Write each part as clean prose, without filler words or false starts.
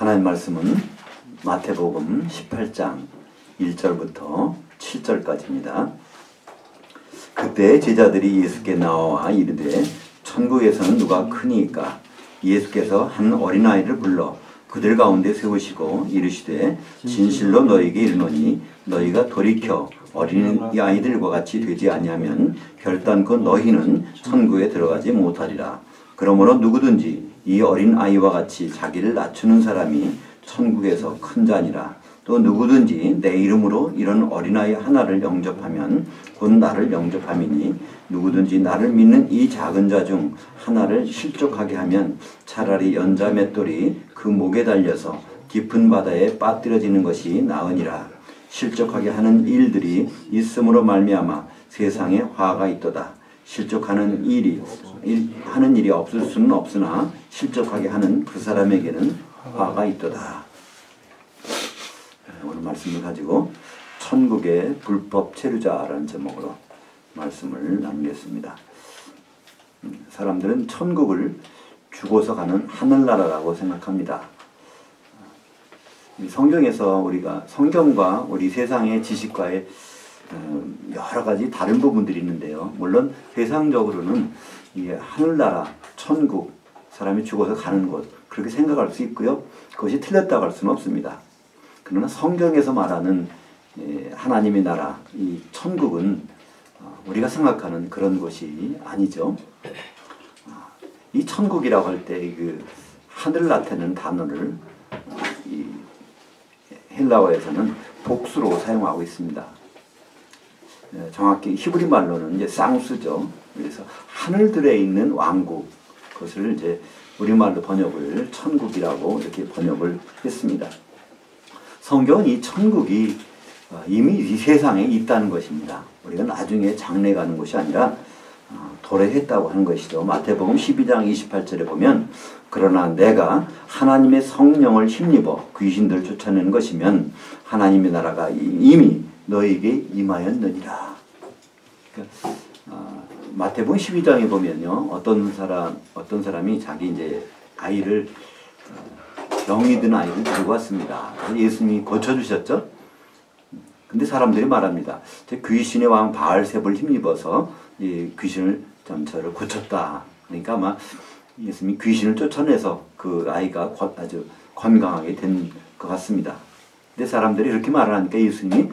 하나님 말씀은 마태복음 18장 1절부터 7절까지입니다. 그때 제자들이 예수께 나와 이르되 천국에서는 누가 크니까? 예수께서 한 어린아이를 불러 그들 가운데 세우시고 이르시되 진실로 너희에게 이르노니 너희가 돌이켜 어린아이들과 같이 되지 아니하면 결단코 너희는 천국에 들어가지 못하리라. 그러므로 누구든지 이 어린아이와 같이 자기를 낮추는 사람이 천국에서 큰 자니라. 또 누구든지 내 이름으로 이런 어린아이 하나를 영접하면 곧 나를 영접함이니 누구든지 나를 믿는 이 작은 자 중 하나를 실족하게 하면 차라리 연자 맷돌이 그 목에 달려서 깊은 바다에 빠뜨려지는 것이 나으니라. 실족하게 하는 일들이 있음으로 말미암아 세상에 화가 있도다. 실족하는 일이 없을 수는 없으나 실족하게 하는 그 사람에게는 화가 있도다. 오늘 말씀을 가지고 천국의 불법 체류자라는 제목으로 말씀을 나누겠습니다. 사람들은 천국을 죽어서 가는 하늘나라라고 생각합니다. 성경에서 우리가 성경과 우리 세상의 지식과의 여러 가지 다른 부분들이 있는데요. 물론 세상적으로는 이 하늘나라, 천국, 사람이 죽어서 가는 곳 그렇게 생각할 수 있고요. 그것이 틀렸다고 할 수는 없습니다. 그러나 성경에서 말하는 하나님의 나라, 이 천국은 우리가 생각하는 그런 곳이 아니죠. 이 천국이라고 할 때 그 하늘을 나타내는 단어를 이 헬라어에서는 복수로 사용하고 있습니다. 정확히 히브리 말로는 이제 쌍수죠. 그래서 하늘들에 있는 왕국, 그것을 이제 우리말로 번역을 천국이라고 이렇게 번역을 했습니다. 성경은 이 천국이 이미 이 세상에 있다는 것입니다. 우리가 나중에 장래 가는 곳이 아니라 도래했다고 하는 것이죠. 마태복음 12장 28절에 보면 그러나 내가 하나님의 성령을 힘입어 귀신들 쫓아내는 것이면 하나님의 나라가 이미 너에게 임하였느니라. 그러니까, 마태복음 12장에 보면요, 어떤 사람이 자기 이제 아이를 병이 든 아이를 들고 왔습니다. 그래서 예수님이 고쳐주셨죠. 근데 사람들이 말합니다. 귀신의 왕 바알세불 힘입어서 이 귀신을 전처를 고쳤다. 그러니까 아마 예수님이 귀신을 쫓아내서 그 아이가 아주 건강하게 된 것 같습니다. 근데 사람들이 이렇게 말을 하니까 예수님이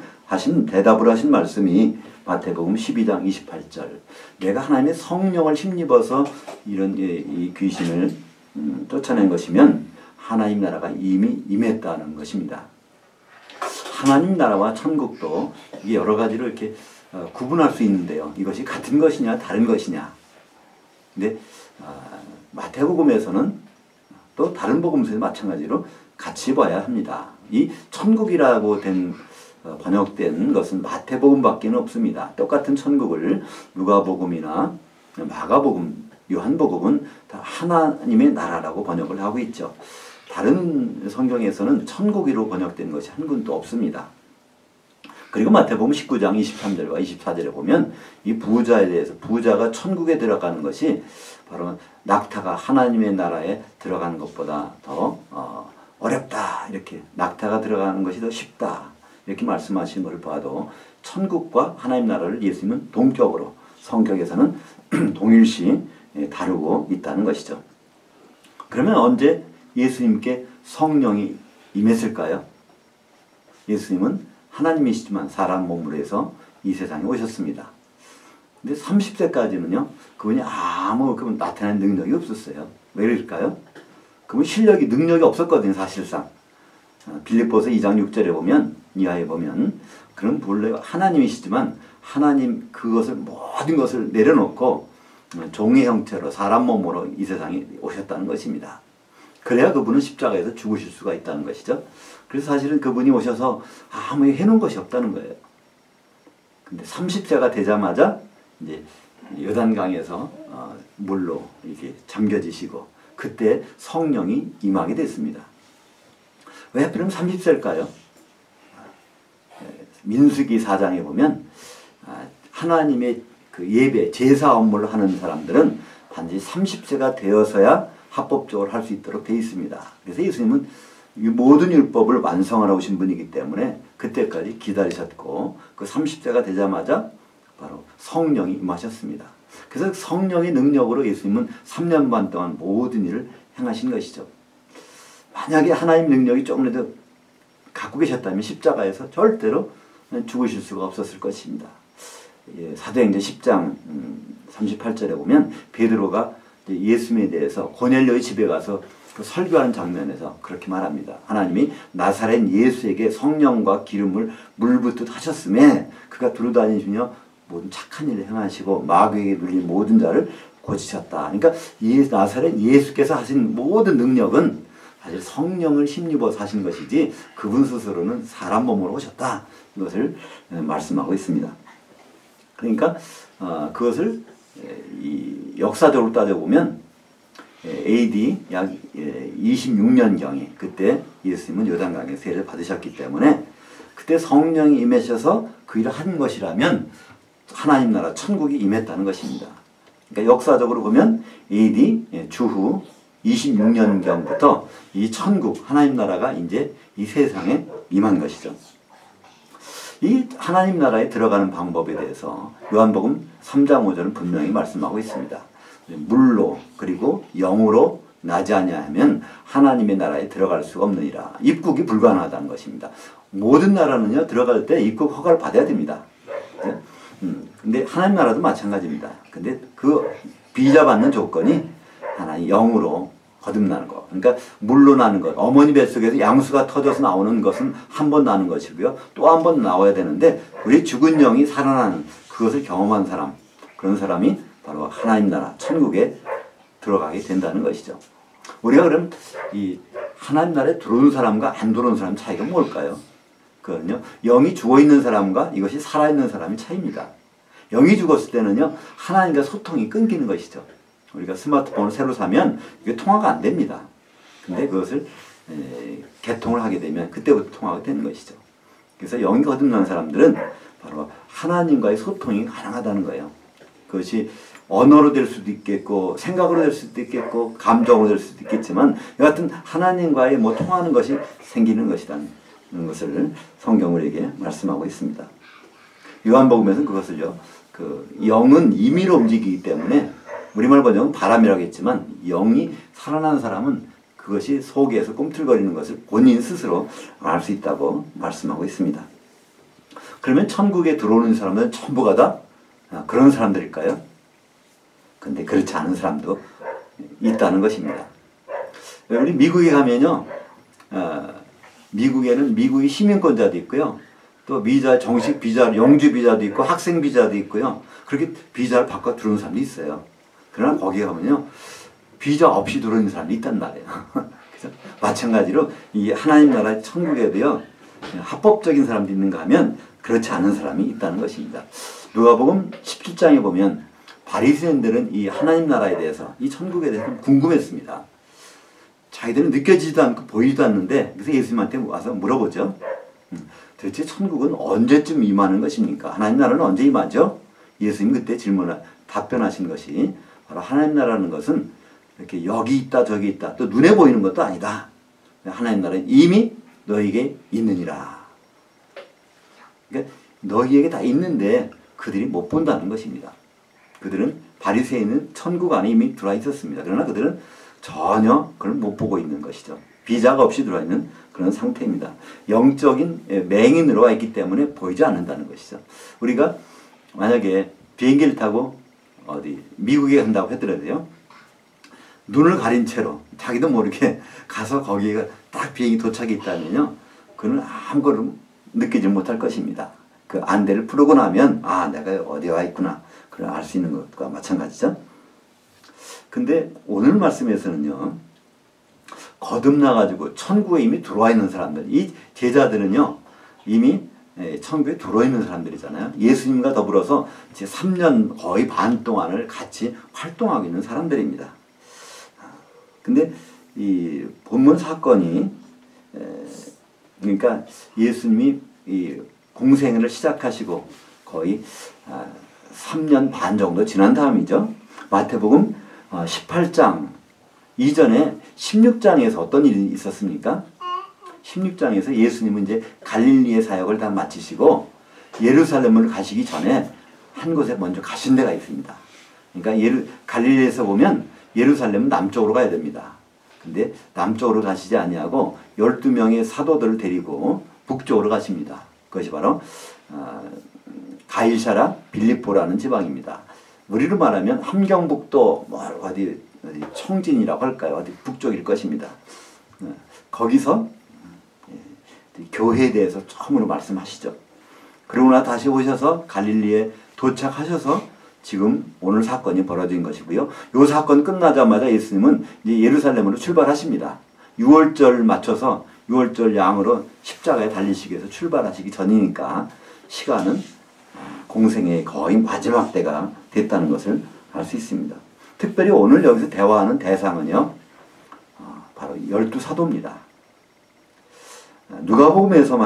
대답을 하신 말씀이 마태복음 12장 28절. 내가 하나님의 성령을 힘입어서 이런 이 귀신을 쫓아낸 것이면 하나님 나라가 이미 임했다는 것입니다. 하나님 나라와 천국도 이게 여러 가지로 이렇게 구분할 수 있는데요. 이것이 같은 것이냐 다른 것이냐. 근데 마태복음에서는 또 다른 복음서에 마찬가지로 같이 봐야 합니다. 이 천국이라고 번역된 것은 마태복음밖에 없습니다. 똑같은 천국을 누가복음이나 마가복음, 요한복음은 다 하나님의 나라라고 번역을 하고 있죠. 다른 성경에서는 천국이로 번역된 것이 한 군도 없습니다. 그리고 마태복음 19장 23절과 24절에 보면 이 부자에 대해서 부자가 천국에 들어가는 것이 바로 낙타가 하나님의 나라에 들어가는 것보다 더 어렵다. 이렇게 낙타가 들어가는 것이 더 쉽다. 이렇게 말씀하신 것을 봐도 천국과 하나님 나라를 예수님은 동격으로 성격에서는 동일시 다루고 있다는 것이죠. 그러면 언제 예수님께 성령이 임했을까요? 예수님은 하나님이시지만 사람 몸으로 해서 이 세상에 오셨습니다. 근데 30세까지는요, 그분이 그분 나타나는 능력이 없었어요. 왜 그럴까요? 그분 실력이, 능력이 없었거든요, 사실상. 빌립보서 2장 6절에 보면, 이하에 보면, 그럼 본래 하나님이시지만, 하나님 모든 것을 내려놓고, 종의 형태로, 사람 몸으로 이 세상에 오셨다는 것입니다. 그래야 그분은 십자가에서 죽으실 수가 있다는 것이죠. 그래서 사실은 그분이 오셔서 아무 해놓은 것이 없다는 거예요. 근데 30세가 되자마자 이제 요단강에서 물로 이렇게 잠겨지시고 그때 성령이 임하게 됐습니다. 왜 하필이면 30세일까요? 민수기 4장에 보면 하나님의 그 예배, 제사 업무를 하는 사람들은 반드시 30세가 되어서야 합법적으로 할 수 있도록 되어 있습니다. 그래서 예수님은 이 모든 율법을 완성하러 오신 분이기 때문에 그때까지 기다리셨고 그 30세가 되자마자 바로 성령이 임하셨습니다. 그래서 성령의 능력으로 예수님은 3년 반 동안 모든 일을 행하신 것이죠. 만약에 하나님 능력이 조금이라도 갖고 계셨다면 십자가에서 절대로 죽으실 수가 없었을 것입니다. 사도행전 10장 38절에 보면 베드로가 예수님에 대해서 고넬료의 집에 가서 그 설교하는 장면에서 그렇게 말합니다. 하나님이 나사렛 예수에게 성령과 기름을 물붓듯 하셨음에 그가 두루다니시며 모든 착한 일을 행하시고 마귀에게 눌린 모든 자를 고치셨다. 그러니까 나사렛 예수께서 하신 모든 능력은 사실 성령을 힘입어서 하신 것이지 그분 스스로는 사람 몸으로 오셨다. 이것을 말씀하고 있습니다. 그러니까 그것을 역사적으로 따져보면 AD 약 26년경에 그때 예수님은 요단강에 세례를 받으셨기 때문에 그때 성령이 임하셔서 그 일을 한 것이라면 하나님 나라 천국이 임했다는 것입니다. 그러니까 역사적으로 보면 AD 주후 26년경부터 이 천국 하나님 나라가 이제 이 세상에 임한 것이죠. 이 하나님 나라에 들어가는 방법에 대해서 요한복음 3장 5절은 분명히 말씀하고 있습니다. 물로 그리고 영으로 나지 아니하면 하나님의 나라에 들어갈 수가 없느니라. 입국이 불가능하다는 것입니다. 모든 나라는요 들어갈 때 입국 허가를 받아야 됩니다. 근데 하나님 나라도 마찬가지입니다. 근데 그 비자 받는 조건이 하나님 영으로 거듭나는 것. 그러니까 물로 나는 것. 어머니 뱃속에서 양수가 터져서 나오는 것은 한 번 나는 것이고요. 또 한 번 나와야 되는데 우리 죽은 영이 살아나는 그것을 경험한 사람, 그런 사람이 바로 하나님 나라 천국에 들어가게 된다는 것이죠. 우리가 그럼 이 하나님 나라에 들어오는 사람과 안 들어오는 사람 차이가 뭘까요? 그거는요 영이 죽어있는 사람과 이것이 살아있는 사람의 차이입니다. 영이 죽었을 때는요 하나님과 소통이 끊기는 것이죠. 우리가 스마트폰을 새로 사면 이게 통화가 안 됩니다. 근데 그것을 개통을 하게 되면 그때부터 통화가 되는 것이죠. 그래서 영이 거듭난 사람들은 바로 하나님과의 소통이 가능하다는 거예요. 그것이 언어로 될 수도 있겠고 생각으로 될 수도 있겠고 감정으로 될 수도 있겠지만 여하튼 하나님과의 뭐 통하는 것이 생기는 것이라는 것을 성경 우리에게 말씀하고 있습니다. 요한복음에서는 그것을요 그 영은 임의로 움직이기 때문에 우리말 번역은 바람이라고 했지만 영이 살아난 사람은 그것이 속에서 꿈틀거리는 것을 본인 스스로 알 수 있다고 말씀하고 있습니다. 그러면 천국에 들어오는 사람들은 전부가 다 그런 사람들일까요? 근데 그렇지 않은 사람도 있다는 것입니다. 우리 미국에 가면요, 미국에는 미국의 시민권자도 있고요. 또 비자, 정식 비자, 영주 비자도 있고 학생 비자도 있고요. 그렇게 비자를 바꿔 들어오는 사람도 있어요. 그러나 거기에 가면요, 비자 없이 들어오는 사람이 있단 말이에요. 그래서 마찬가지로 이 하나님 나라 천국에도요, 합법적인 사람도 있는가 하면 그렇지 않은 사람이 있다는 것입니다. 누가복음 17장에 보면 바리새인들은 이 하나님 나라에 대해서, 이 천국에 대해서 궁금했습니다. 자기들은 느껴지지도 않고 보이지도 않는데, 그래서 예수님한테 와서 물어보죠. 도대체 천국은 언제쯤 임하는 것입니까? 하나님 나라는 언제 임하죠? 예수님 그때 답변하신 것이 바로 하나님 나라는 것은 이렇게 여기 있다 저기 있다 또 눈에 보이는 것도 아니다. 하나님 나라는 이미 너희에게 있느니라. 그러니까 너희에게 다 있는데 그들이 못 본다는 것입니다. 그들은 바리새인은 천국 안에 이미 들어와 있었습니다. 그러나 그들은 전혀 그걸 못 보고 있는 것이죠. 비자가 없이 들어와 있는 그런 상태입니다. 영적인 맹인으로 와 있기 때문에 보이지 않는다는 것이죠. 우리가 만약에 비행기를 타고 어디 미국에 간다고 하더라도요, 눈을 가린 채로 자기도 모르게 가서 거기에 딱 비행기 도착이 있다면요, 그는 아무것도 느끼지 못할 것입니다. 그 안대를 풀고 나면 아, 내가 어디에 와 있구나 그걸 알 수 있는 것과 마찬가지죠. 근데 오늘 말씀에서는요, 거듭나가지고 천국에 이미 들어와 있는 사람들, 이 제자들은요 이미 천국에 들어와 있는 사람들이잖아요. 예수님과 더불어서 이제 3년 거의 반 동안을 같이 활동하고 있는 사람들입니다. 근데 이 본문 사건이 그러니까 예수님이 이 공생애를 시작하시고 거의 3년 반 정도 지난 다음이죠. 마태복음 18장 이전에 16장에서 어떤 일이 있었습니까? 16장에서 예수님은 이제 갈릴리의 사역을 다 마치시고 예루살렘을 가시기 전에 한 곳에 먼저 가신 데가 있습니다. 그러니까 갈릴리에서 보면 예루살렘은 남쪽으로 가야 됩니다. 근데 남쪽으로 가시지 아니하고 12명의 사도들을 데리고 북쪽으로 가십니다. 그것이 바로 가이사라 빌립보라는 지방입니다. 우리로 말하면 함경북도 뭐 어디 청진이라고 할까요? 어디 북쪽일 것입니다. 거기서 교회에 대해서 처음으로 말씀하시죠. 그러고 나 다시 오셔서 갈릴리에 도착하셔서 지금 오늘 사건이 벌어진 것이고요. 이 사건 끝나자마자 예수님은 이제 예루살렘으로 출발하십니다. 6월절 맞춰서 6월절 양으로 십자가에 달리시기 위해서 출발하시기 전이니까 시간은 공생의 거의 마지막 때가 됐다는 것을 알 수 있습니다. 특별히 오늘 여기서 대화하는 대상은요, 바로 12사도입니다. 누가복음에서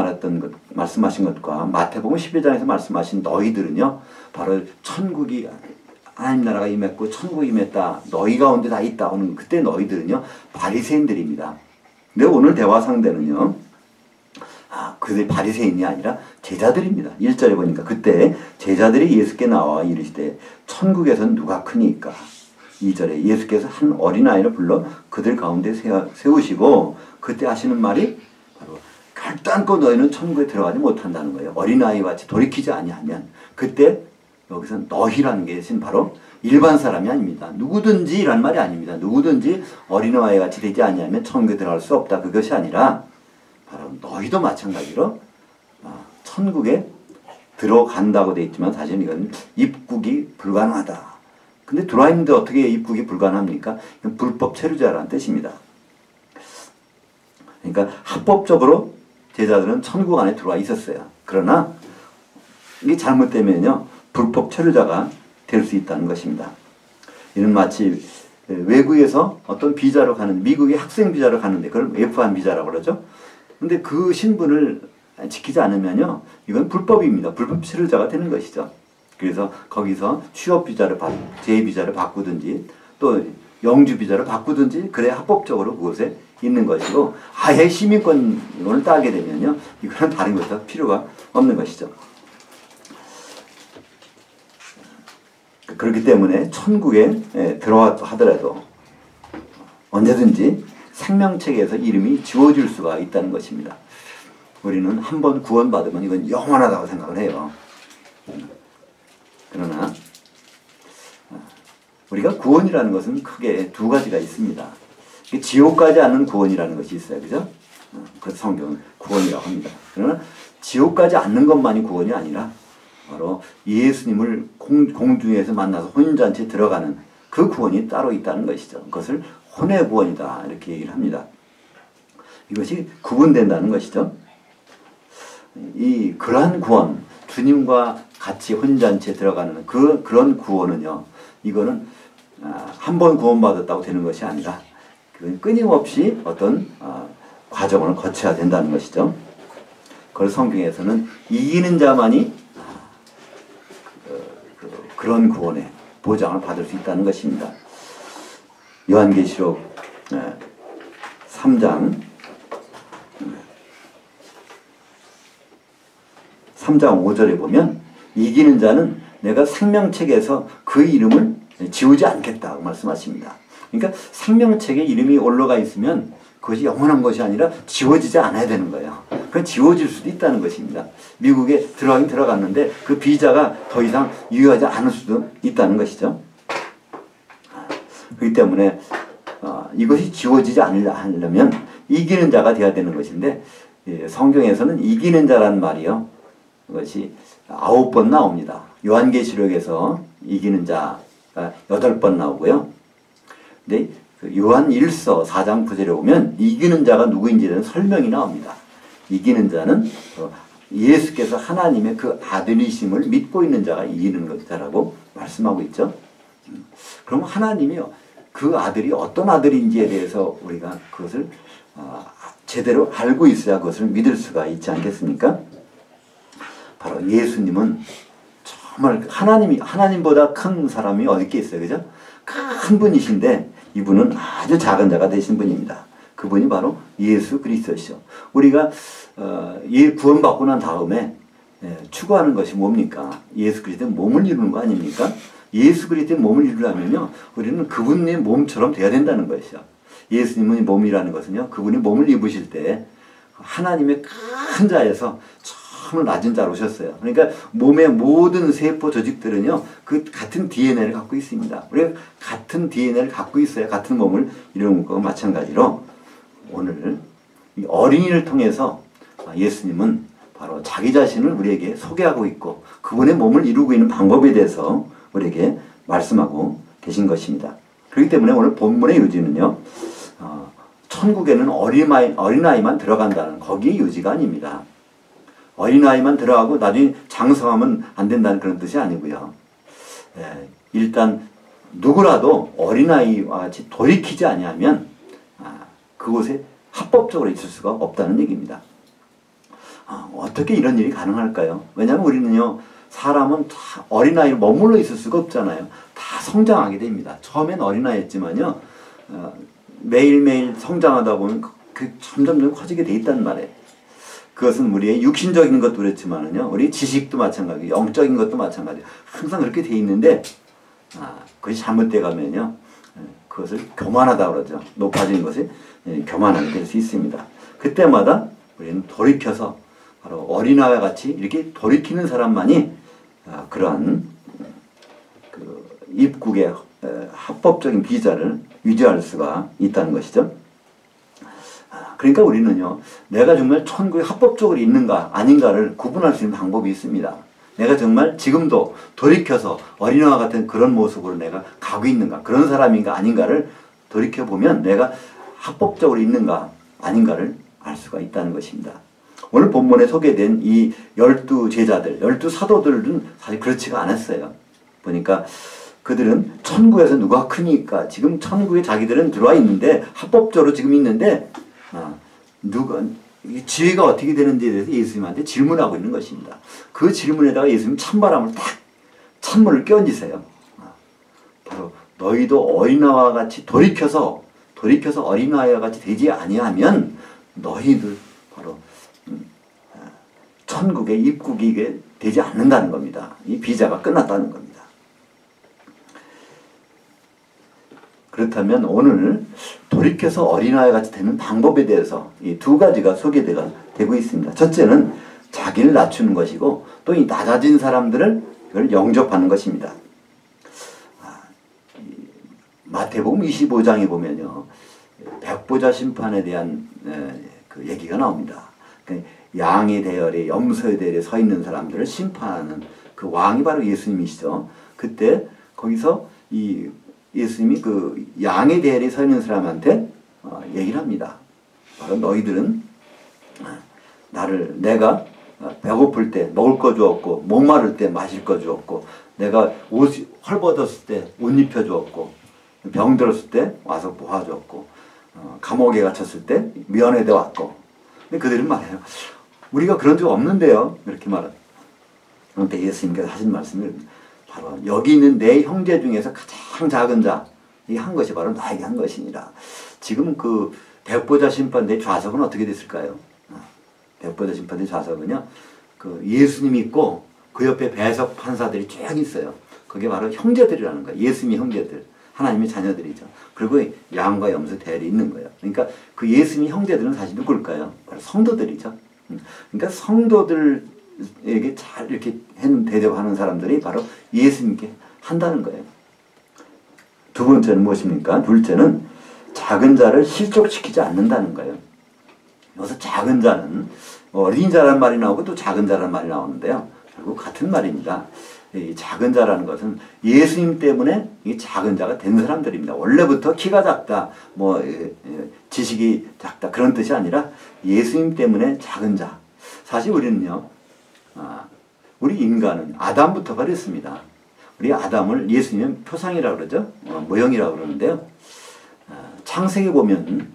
말씀하신 것과 마태복음 11장에서 말씀하신 너희들은요, 바로 천국이 하나님 나라가 임했고 천국이 임했다, 너희 가운데 다 있다 하는 그때 너희들은요 바리새인들입니다. 근데 오늘 대화 상대는요, 그들이 바리새인이 아니라 제자들입니다. 1절에 보니까 그때 제자들이 예수께 나와 이르시되 천국에선 누가 크니까. 2절에 예수께서 한 어린아이를 불러 그들 가운데 세우시고 그때 하시는 말이 바로 결단코 너희는 천국에 들어가지 못한다는 거예요. 어린아이 같이 돌이키지 아니하면. 그때 여기서 너희라는 것은 바로 일반 사람이 아닙니다. 누구든지 이란 말이 아닙니다. 누구든지 어린아이 같이 되지 아니하면 천국에 들어갈 수 없다. 그것이 아니라 바로 너희도 마찬가지로 천국에 들어간다고 되어 있지만 사실 이건 입국이 불가능하다. 근데 들어와 있는데 어떻게 입국이 불가능합니까? 이건 불법 체류자라는 뜻입니다. 그러니까 합법적으로 제자들은 천국 안에 들어와 있었어요. 그러나 이게 잘못되면요 불법 체류자가 될 수 있다는 것입니다. 이는 마치 외국에서 어떤 비자로 가는, 미국의 학생 비자로 가는데 그걸 F1 비자라고 그러죠. 근데 그 신분을 지키지 않으면요 이건 불법입니다. 불법 체류자가 되는 것이죠. 그래서 거기서 취업 비자를 제 비자를 바꾸든지 또 영주 비자를 바꾸든지 그래야 합법적으로 그곳에 있는 것이고, 아예 시민권을 따게 되면요 이거는 다른 것과 필요가 없는 것이죠. 그렇기 때문에 천국에 들어왔다 하더라도 언제든지 생명책에서 이름이 지워질 수가 있다는 것입니다. 우리는 한번 구원받으면 이건 영원하다고 생각을 해요. 그러나 우리가 구원이라는 것은 크게 두 가지가 있습니다. 지옥 가지 않는 구원이라는 것이 있어요. 그죠? 그래서 성경은 구원이라고 합니다. 그러나 지옥 가지 않는 것만이 구원이 아니라 바로 예수님을 공중에서 만나서 혼인잔치에 들어가는 그 구원이 따로 있다는 것이죠. 그것을 혼의 구원이다 이렇게 얘기를 합니다. 이것이 구분된다는 것이죠. 그러한 구원, 주님과 같이 혼인잔치에 들어가는 그런 구원은요, 이거는 한 번 구원받았다고 되는 것이 아니라 끊임없이 어떤 과정을 거쳐야 된다는 것이죠. 그래서 성경에서는 이기는 자만이 그런 구원의 보장을 받을 수 있다는 것입니다. 요한계시록 3장 5절에 보면 이기는 자는 내가 생명책에서 그 이름을 지우지 않겠다고 말씀하십니다. 그러니까 생명책에 이름이 올라가 있으면 그것이 영원한 것이 아니라 지워지지 않아야 되는 거예요. 그건 지워질 수도 있다는 것입니다. 미국에 들어가긴 들어갔는데 그 비자가 더 이상 유효하지 않을 수도 있다는 것이죠. 그렇기 때문에 이것이 지워지지 않으려면 이기는 자가 되어야 되는 것인데, 성경에서는 이기는 자란 말이요, 그것이 9번 나옵니다. 요한계시록에서 이기는 자가 8번 나오고요. 근데 요한 1서 4장 9절에 보면 이기는 자가 누구인지에 대한 설명이 나옵니다. 이기는 자는 예수께서 하나님의 그 아들이심을 믿고 있는 자가 이기는 자라고 말씀하고 있죠. 그럼 하나님이요, 그 아들이 어떤 아들인지에 대해서 우리가 그것을 제대로 알고 있어야 그것을 믿을 수가 있지 않겠습니까? 바로 예수님은 정말 하나님보다 큰 사람이 어디 있겠어요, 그죠? 큰 분이신데 이분은 아주 작은 자가 되신 분입니다. 그분이 바로 예수 그리스도시죠. 우리가 구원받고 난 다음에 추구하는 것이 뭡니까? 예수 그리스도의 몸을 이루는 거 아닙니까? 예수 그리스도의 몸을 이루려면요, 우리는 그분의 몸처럼 돼야 된다는 것이죠. 예수님의 몸이라는 것은요, 그분이 몸을 입으실 때 하나님의 큰 자에서 정말 낮은 자로 오셨어요. 그러니까 몸의 모든 세포 조직들은요, 그 같은 DNA를 갖고 있습니다. 우리가 같은 DNA를 갖고 있어야 같은 몸을 이루는 것과 마찬가지로 오늘 이 어린이를 통해서 예수님은 바로 자기 자신을 우리에게 소개하고 있고 그분의 몸을 이루고 있는 방법에 대해서 우리에게 말씀하고 계신 것입니다. 그렇기 때문에 오늘 본문의 요지는요, 천국에는 어린아이만 들어간다는 거기에 요지가 아닙니다. 어린아이만 들어가고 나중에 장성하면 안 된다는 그런 뜻이 아니고요. 일단 누구라도 어린아이와 같이 돌이키지 아니하면 그곳에 합법적으로 있을 수가 없다는 얘기입니다. 어떻게 이런 일이 가능할까요? 왜냐하면 우리는요, 사람은 다 어린아이로 머물러 있을 수가 없잖아요. 다 성장하게 됩니다. 처음엔 어린아이였지만요, 매일매일 성장하다 보면 점점 커지게 돼 있단 말이에요. 그것은 우리의 육신적인 것도 그렇지만은요, 우리 지식도 마찬가지, 영적인 것도 마찬가지. 항상 그렇게 돼 있는데, 그것이 잘못돼 가면요, 그것을 교만하다 그러죠. 높아진 것이 교만하게 될 수 있습니다. 그때마다 우리는 돌이켜서 바로 어린아이와 같이 이렇게 돌이키는 사람만이 그러한 입국의 합법적인 비자를 유지할 수가 있다는 것이죠. 그러니까 우리는요, 내가 정말 천국에 합법적으로 있는가 아닌가를 구분할 수 있는 방법이 있습니다. 내가 정말 지금도 돌이켜서 어린아이와 같은 그런 모습으로 내가 가고 있는가, 그런 사람인가 아닌가를 돌이켜보면 내가 합법적으로 있는가 아닌가를 알 수가 있다는 것입니다. 오늘 본문에 소개된 이 12제자들, 12사도들은 사실 그렇지가 않았어요. 보니까 그들은 천국에서 누가 크니까, 지금 천국에 자기들은 들어와 있는데, 합법적으로 지금 있는데, 지위가 어떻게 되는지에 대해서 예수님한테 질문하고 있는 것입니다. 그 질문에다가 예수님 찬바람을 딱, 찬물을 끼얹으세요. 바로 너희도 어린아이와 같이 돌이켜서 어린아이와 같이 되지 아니하면 너희들 바로 천국에 입국이 되지 않는다는 겁니다. 이 비자가 끝났다는 겁니다. 그렇다면 오늘 돌이켜서 어린아이 같이 되는 방법에 대해서 이 두 가지가 소개가 되고 있습니다. 첫째는 자기를 낮추는 것이고, 또 이 낮아진 사람들을 이걸 영접하는 것입니다. 마태복음 25장에 보면요, 백보자 심판에 대한 그 얘기가 나옵니다. 양의 대열에, 염소의 대열에 서 있는 사람들을 심판하는 그 왕이 바로 예수님이시죠. 그때 거기서 이 예수님이 그 양의 대열에 서 있는 사람한테 얘기를 합니다. 바로 너희들은 내가 배고플 때 먹을 거 주었고, 목마를 때 마실 거 주었고, 내가 옷이 헐벗었을 때 옷 입혀 주었고, 병들었을 때 와서 보아주었고, 감옥에 갇혔을 때 면회대 왔고. 근데 그들은 말해요, 우리가 그런 적 없는데요, 이렇게 말해요. 그런데 예수님께서 하신 말씀을 바로 여기 있는 내 형제 중에서 가장 작은 자, 이 한 것이 바로 나에게 한 것이니라. 지금 그 백보자 심판대의 좌석은 어떻게 됐을까요? 백보자 심판대의 좌석은요, 그 예수님이 있고 그 옆에 배석 판사들이 쭉 있어요. 그게 바로 형제들이라는 거예요. 예수님의 형제들, 하나님의 자녀들이죠. 그리고 양과 염소 대열이 있는 거예요. 그러니까 그 예수님의 형제들은 사실 누굴까요? 바로 성도들이죠. 그러니까 성도들에게 잘 이렇게 대접하는 사람들이 바로 예수님께 한다는 거예요. 두 번째는 무엇입니까? 둘째는 작은 자를 실족시키지 않는다는 거예요. 여기서 작은 자는 어린 자라는 말이 나오고 또 작은 자라는 말이 나오는데요. 결국 같은 말입니다. 이 작은 자라는 것은 예수님 때문에 이 작은 자가 된 사람들입니다. 원래부터 키가 작다, 지식이 작다, 그런 뜻이 아니라 예수님 때문에 작은 자. 사실 우리는요, 우리 인간은 아담부터 그랬습니다. 우리 아담을 예수님은 표상이라고 그러죠. 모형이라고 그러는데요. 창세기 보면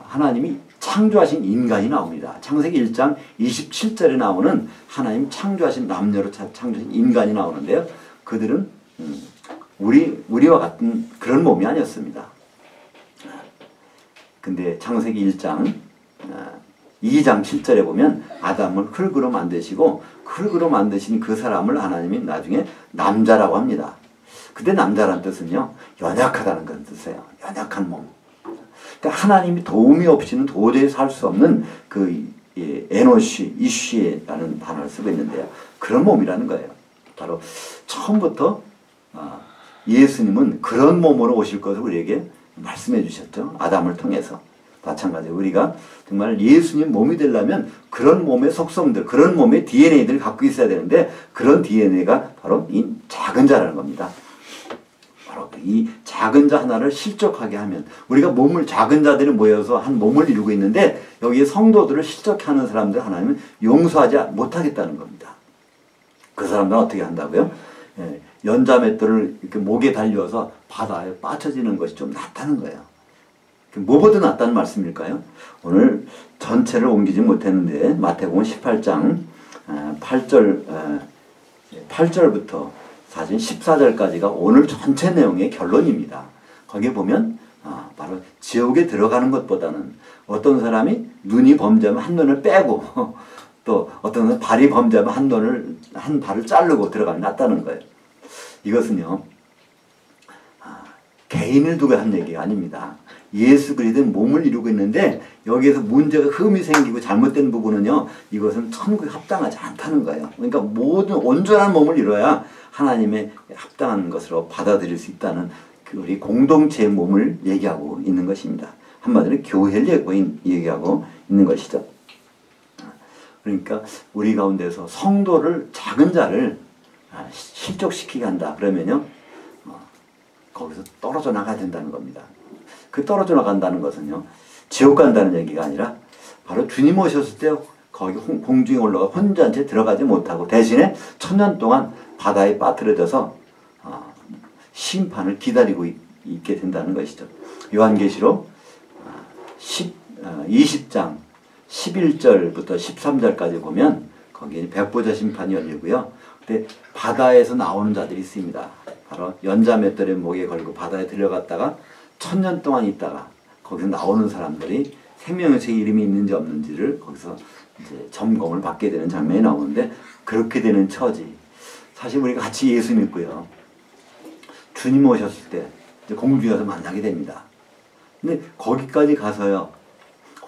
하나님이 창조하신 인간이 나옵니다. 창세기 1장 27절에 나오는 하나님 창조하신 남녀로 창조하신 인간이 나오는데요. 그들은 우리와 같은 그런 몸이 아니었습니다. 근데 창세기 1장 2장 7절에 보면 아담을 흙으로 만드시고 흙으로 만드신 그 사람을 하나님이 나중에 남자라고 합니다. 근데 남자란 뜻은요, 연약하다는 건 뜻이에요. 연약한 몸. 그러니까 하나님이 도움이 없이는 도저히 살 수 없는 그 에노시, 이쉬라는 단어를 쓰고 있는데요. 그런 몸이라는 거예요. 바로 처음부터 예수님은 그런 몸으로 오실 것을 우리에게 말씀해 주셨죠. 아담을 통해서. 마찬가지로 우리가 정말 예수님 몸이 되려면 그런 몸의 속성들, 그런 몸의 DNA들을 갖고 있어야 되는데 그런 DNA가 바로 이 작은 자라는 겁니다. 바로 이 작은 자 하나를 실족하게 하면 우리가 몸을 작은 자들이 모여서 한 몸을 이루고 있는데 여기에 성도들을 실족하는 사람들 하나님은 용서하지 못하겠다는 겁니다. 그 사람들은 어떻게 한다고요? 연자맷돌을 이렇게 목에 달려서 바다에 빠져지는 것이 좀 낫다는 거예요. 뭐보다 낫다는 말씀일까요? 오늘 전체를 옮기지 못했는데 마태복음 18장 8절부터 사실 14절까지가 오늘 전체 내용의 결론입니다. 거기에 보면 바로 지옥에 들어가는 것보다는 어떤 사람이 눈이 범죄하면 한 눈을 빼고 또 어떤 사람이 발이 범죄하면 한 발을 자르고 들어가면 낫다는 거예요. 이것은요 개인을 두고 한 얘기가 아닙니다. 예수 그리스도의 몸을 이루고 있는데 여기에서 문제가 흠이 생기고 잘못된 부분은요 이것은 천국에 합당하지 않다는 거예요. 그러니까 모든 온전한 몸을 이뤄야 하나님의 합당한 것으로 받아들일 수 있다는 그 우리 공동체의 몸을 얘기하고 있는 것입니다. 한마디로 교회를 얘기하고 있는 것이죠. 그러니까 우리 가운데서 성도를 작은 자를 실족시키게 한다 그러면요 거기서 떨어져 나가야 된다는 겁니다. 그 떨어져 나간다는 것은요 지옥 간다는 얘기가 아니라 바로 주님 오셨을 때 거기 공중에 올라가 혼자한테 들어가지 못하고 대신에 1000년 동안 바다에 빠뜨려져서 심판을 기다리고 있게 된다는 것이죠. 요한계시록 20장 11절부터 13절까지 보면 거기에 백보자 심판이 열리고요. 근데 바다에서 나오는 자들이 있습니다. 바로 연자맷돌의 목에 걸고 바다에 들어갔다가 1000년 동안 있다가 거기서 나오는 사람들이 생명의 이름이 있는지 없는지를 거기서 이제 점검을 받게 되는 장면이 나오는데 그렇게 되는 처지. 사실 우리가 같이 예수 믿고요. 주님 오셨을 때 이제 공중에 가서 만나게 됩니다. 근데 거기까지 가서요.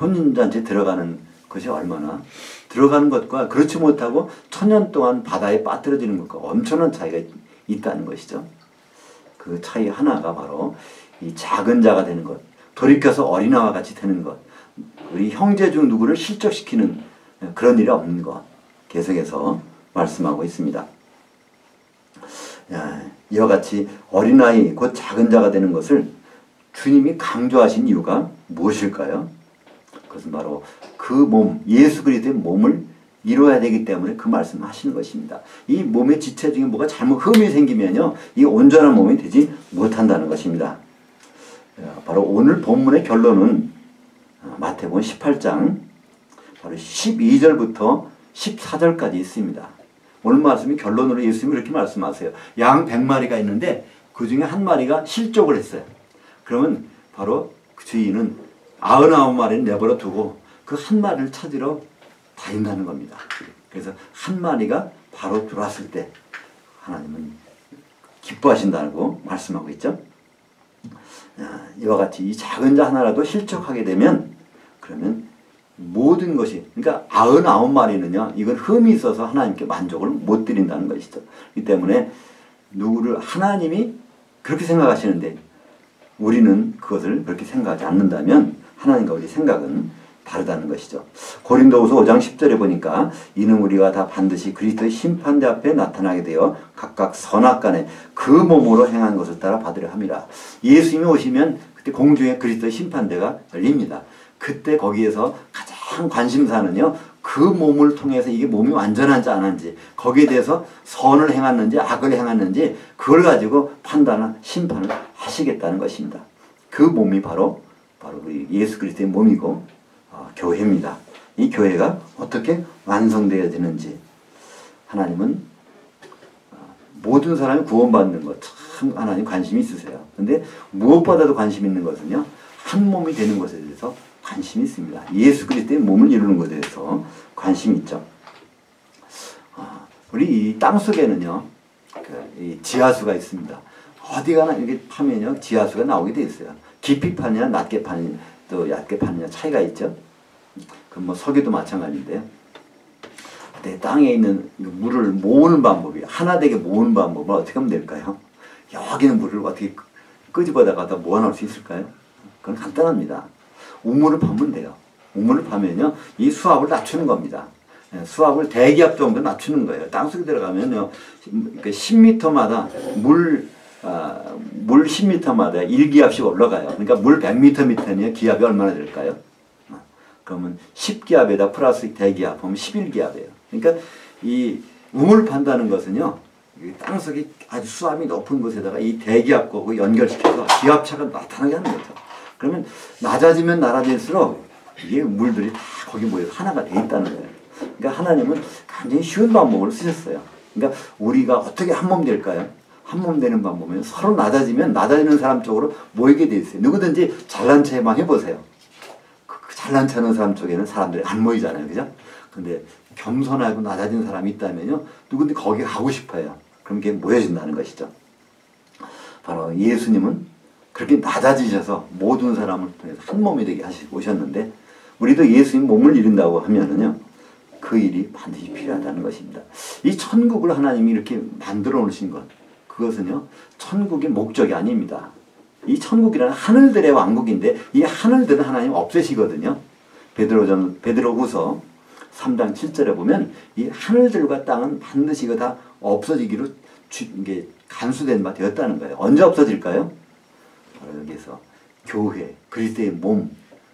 혼인잔치에 들어가는 것이 얼마나 들어가는 것과 그렇지 못하고 1000년 동안 바다에 빠뜨려지는 것과 엄청난 차이가 있다는 것이죠. 그 차이 하나가 바로 이 작은 자가 되는 것, 돌이켜서 어린아이와 같이 되는 것, 우리 형제 중 누구를 실족시키는 그런 일이 없는 것 계속해서 말씀하고 있습니다. 이와 같이 어린아이 곧 작은 자가 되는 것을 주님이 강조하신 이유가 무엇일까요? 그것은 바로 그 몸, 예수 그리스도의 몸을 이루어야 되기 때문에 그 말씀을 하시는 것입니다. 이 몸의 지체 중에 뭐가 잘못 흠이 생기면요, 이 온전한 몸이 되지 못한다는 것입니다. 바로 오늘 본문의 결론은 마태복음 18장 바로 12절부터 14절까지 있습니다. 오늘 말씀이 결론으로 예수님이 이렇게 말씀하세요. 양 100마리가 있는데 그 중에 한 마리가 실족을 했어요. 그러면 바로 그 주인은 99마리를 내버려 두고 그 한 마리를 찾으러 다닌다는 겁니다. 그래서 한 마리가 바로 들어왔을 때 하나님은 기뻐하신다고 말씀하고 있죠. 이와 같이 이 작은 자 하나라도 실족하게 되면 그러면 모든 것이, 그러니까 99마리는요 이건 흠이 있어서 하나님께 만족을 못 드린다는 것이죠. 그렇기 때문에 누구를 하나님이 그렇게 생각하시는데 우리는 그것을 그렇게 생각하지 않는다면 하나님과 우리 생각은 다르다는 것이죠. 고린도후서 5장 10절에 보니까 이는 우리가 다 반드시 그리스도의 심판대 앞에 나타나게 되어 각각 선악간에 그 몸으로 행한 것을 따라 받으려 함이라. 예수님이 오시면 그때 공중에 그리스도의 심판대가 열립니다. 그때 거기에서 가장 관심사는요 그 몸을 통해서 이게 몸이 완전한지 안 한지 거기에 대해서 선을 행했는지 악을 행했는지 그걸 가지고 판단을 심판을 하시겠다는 것입니다. 그 몸이 바로 우리 예수 그리스도의 몸이고 교회입니다. 이 교회가 어떻게 완성되어야 되는지 하나님은 모든 사람이 구원받는 것 참 하나님 관심이 있으세요. 근데 무엇보다도 관심 있는 것은요 한 몸이 되는 것에 대해서 관심이 있습니다. 예수 그리스도의 몸을 이루는 것에 대해서 관심이 있죠. 우리 이 땅 속에는요, 이 지하수가 있습니다. 어디 가나 이렇게 파면요, 지하수가 나오게 돼 있어요. 깊이 파느냐, 낮게 파느냐, 또 얕게 파느냐 차이가 있죠. 그 뭐 석유도 마찬가지인데요. 내 땅에 있는 물을 모으는 방법이, 하나 되게 모으는 방법은 어떻게 하면 될까요? 여기는 물을 어떻게 끄집어다가 모아놓을 수 있을까요? 그건 간단합니다. 우물을 파면 돼요. 우물을 파면요, 이 수압을 낮추는 겁니다. 수압을 대기압 정도 낮추는 거예요. 땅속에 들어가면요, 10m마다 물 10m마다 1기압씩 올라가요. 그러니까 물 100m면 기압이 얼마나 될까요? 그러면 10기압에다 플러스 대기압 하면 11기압이에요. 그러니까 이 우물 판다는 것은요, 땅속에 아주 수압이 높은 곳에다가 이 대기압과 연결시켜서 기압차가 나타나게 하는 거죠. 그러면 낮아지면 낮아질수록 이게 물들이 다 거기 모여서 하나가 돼 있다는 거예요. 그러니까 하나님은 굉장히 쉬운 방법을 쓰셨어요. 그러니까 우리가 어떻게 한 몸 될까요? 한 몸 되는 방법은 서로 낮아지면 낮아지는 사람 쪽으로 모이게 돼 있어요. 누구든지 잘난 체만 해보세요. 잘난 체 하는 사람 쪽에는 사람들이 안 모이잖아요. 그죠? 근데 겸손하고 낮아진 사람이 있다면요, 누구든지 거기 가고 싶어요. 그럼 그게 모여진다는 것이죠. 바로 예수님은 그렇게 낮아지셔서 모든 사람을 통해서 한 몸이 되게 오셨는데, 우리도 예수님 몸을 이룬다고 하면은요, 그 일이 반드시 필요하다는 것입니다. 이 천국을 하나님이 이렇게 만들어 놓으신 것, 그것은요, 천국의 목적이 아닙니다. 이 천국이라는 하늘들의 왕국인데, 이 하늘들은 하나님 없애시거든요. 베드로후서 3장 7절에 보면 이 하늘들과 땅은 반드시 이거 다 없어지기로 이게 간수된 바 되었다는 거예요. 언제 없어질까요? 여기서 교회, 그리스도의 몸,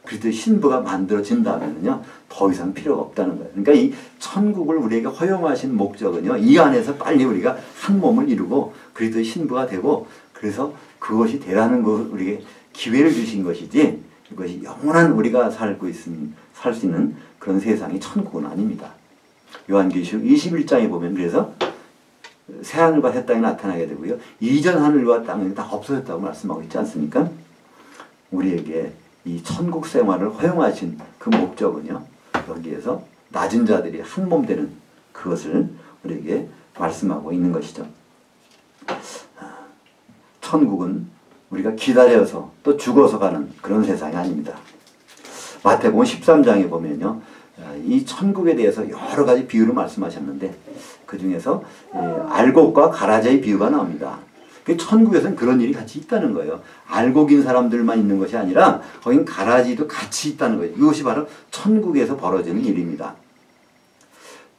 그리스도의 신부가 만들어진다면요, 더 이상 필요가 없다는 거예요. 그러니까 이 천국을 우리에게 허용하신 목적은요, 이 안에서 빨리 우리가 한 몸을 이루고 그리스도의 신부가 되고, 그래서 그것이 되라는 것을 우리에게 기회를 주신 것이지, 이것이 영원한 우리가 살 수 있는 그런 세상이 천국은 아닙니다. 요한계시록 21장에 보면 그래서 새 하늘과 새 땅이 나타나게 되고요, 이전 하늘과 땅이 다 없어졌다고 말씀하고 있지 않습니까? 우리에게 이 천국 생활을 허용하신 그 목적은요, 여기에서 낮은 자들이 한 몸 되는 그것을 우리에게 말씀하고 있는 것이죠. 천국은 우리가 기다려서 또 죽어서 가는 그런 세상이 아닙니다. 마태복음 13장에 보면요, 이 천국에 대해서 여러 가지 비유를 말씀하셨는데, 그 중에서 알곡과 가라지의 비유가 나옵니다. 천국에서는 그런 일이 같이 있다는 거예요. 알곡인 사람들만 있는 것이 아니라 거긴 가라지도 같이 있다는 거예요. 이것이 바로 천국에서 벌어지는 일입니다.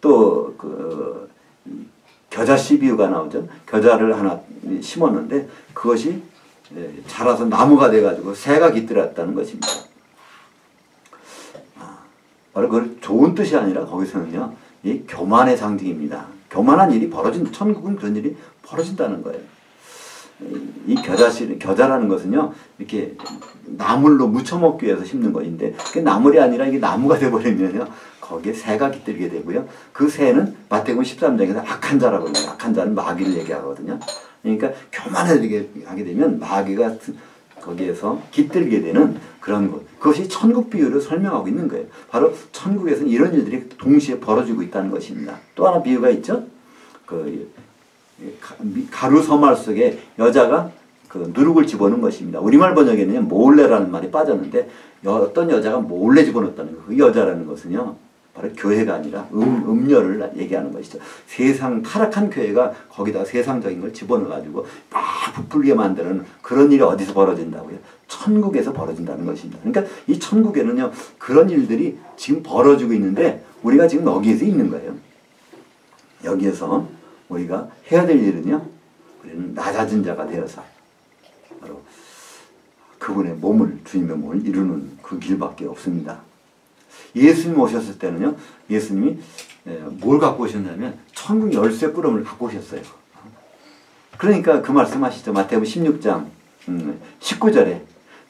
또 겨자씨 비유가 나오죠. 겨자를 하나 심었는데 그것이 자라서 나무가 돼가지고 새가 깃들었다는 것입니다. 바로 그 좋은 뜻이 아니라 거기서는요, 이 교만의 상징입니다. 교만한 일이 천국은 그런 일이 벌어진다는 거예요. 이 겨자라는 것은요, 이렇게 나물로 무쳐 먹기 위해서 심는 것인데, 그게 나물이 아니라 이게 나무가 되어버리면요, 거기에 새가 깃들게 되고요. 그 새는 마태복음 13장에서 악한 자라고 해요. 악한 자는 마귀를 얘기하거든요. 그러니까 교만하게 하게 되면 마귀가 거기에서 깃들게 되는 그런 것. 그것이 천국 비유를 설명하고 있는 거예요. 바로 천국에서는 이런 일들이 동시에 벌어지고 있다는 것입니다. 또 하나 비유가 있죠. 가루 서말 속에 여자가 누룩을 집어넣은 것입니다. 우리말 번역에는 몰래라는 말이 빠졌는데, 어떤 여자가 몰래 집어넣었다는 거. 그 여자라는 것은요, 바로 교회가 아니라 음녀를 얘기하는 것이죠. 세상 타락한 교회가 거기다 세상적인 걸 집어넣어가지고 막 부풀게 만드는 그런 일이 어디서 벌어진다고요? 천국에서 벌어진다는 것입니다. 그러니까 이 천국에는요, 그런 일들이 지금 벌어지고 있는데 우리가 지금 여기에서 있는 거예요. 여기에서 우리가 해야 될 일은요, 우리는 낮아진 자가 되어서 바로 그분의 몸을, 주님의 몸을 이루는 그 길밖에 없습니다. 예수님 오셨을 때는요, 예수님이 뭘 갖고 오셨냐면 천국 열쇠 뿌름을 갖고 오셨어요. 그러니까 그 말씀하시죠. 마태복음 16장 19절에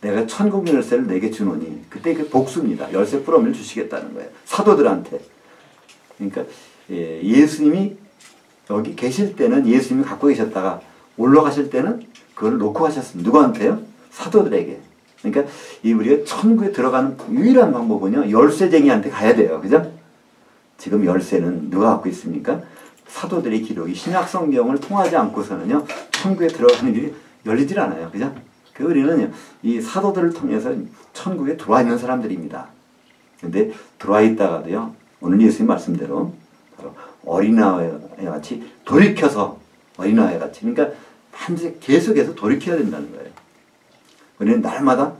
내가 천국 열쇠를 내게 주노니, 그때 그 복수입니다. 열쇠 뿌름을 주시겠다는 거예요. 사도들한테. 그러니까 예수님이 여기 계실 때는 예수님이 갖고 계셨다가 올라가실 때는 그걸 놓고 가셨습니다. 누구한테요? 사도들에게. 그러니까 이 우리가 천국에 들어가는 유일한 방법은요, 열쇠쟁이한테 가야 돼요. 그죠? 지금 열쇠는 누가 갖고 있습니까? 사도들의 기록이 신약 성경을 통하지 않고서는요, 천국에 들어가는 길이 열리질 않아요. 그죠? 그 우리는 이 사도들을 통해서 천국에 들어와 있는 사람들입니다. 근데 들어와 있다가도요, 오늘 예수님 말씀대로 바로 어린아이 같이 돌이켜서, 어린아이 같이, 그러니까 한지 계속해서 돌이켜야 된다는 거예요. 우리는 날마다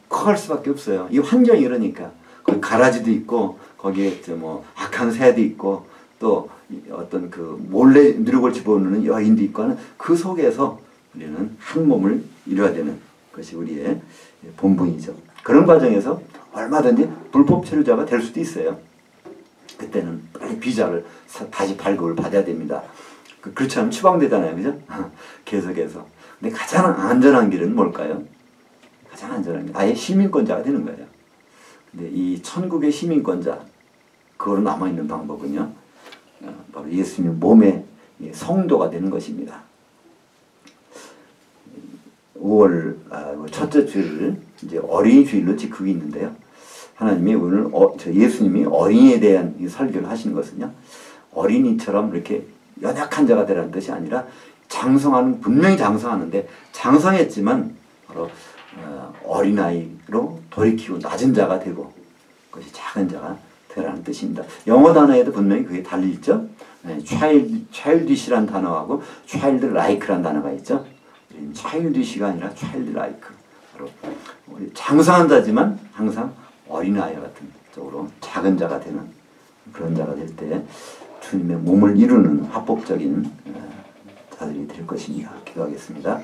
커갈 수밖에 없어요. 이 환경이 이러니까. 거기 가라지도 있고, 거기에 뭐 악한 새도 있고, 또 어떤 그 몰래 누룩을 집어넣는 여인도 있고 하는 그 속에서 우리는 한 몸을 이뤄야 되는 것이 우리의 본분이죠. 그런 과정에서 얼마든지 불법 체류자가 될 수도 있어요. 그때는 빨리 비자를 다시 발급을 받아야 됩니다. 그렇지 않으면 추방되잖아요. 그죠? 계속해서. 근데 가장 안전한 길은 뭘까요? 가장 안전한 길. 아예 시민권자가 되는 거예요. 근데 이 천국의 시민권자, 그거로 남아있는 방법은요, 바로 예수님 몸의 성도가 되는 것입니다. 5월 첫째 주일 이제 어린이 주일로 지키고 있는데요. 하나님이 오늘 예수님이 어린이에 대한 이 설교를 하시는 것은요, 어린이처럼 이렇게 연약한 자가 되라는 뜻이 아니라 장성하는, 분명히 장성하는데 장성했지만 바로 어린아이로 돌이키고 낮은 자가 되고 그것이 작은 자가 되라는 뜻입니다. 영어 단어에도 분명히 그게 달려있죠. childish라는 단어하고 childlike라는 단어가 있죠. childish가 아니라 childlike. 바로 장성한 자지만 항상 어린아이 같은 쪽으로 작은 자가 되는 그런 자가 될 때 주님의 몸을 이루는 합법적인 자들이 될 것입니다. 기도하겠습니다.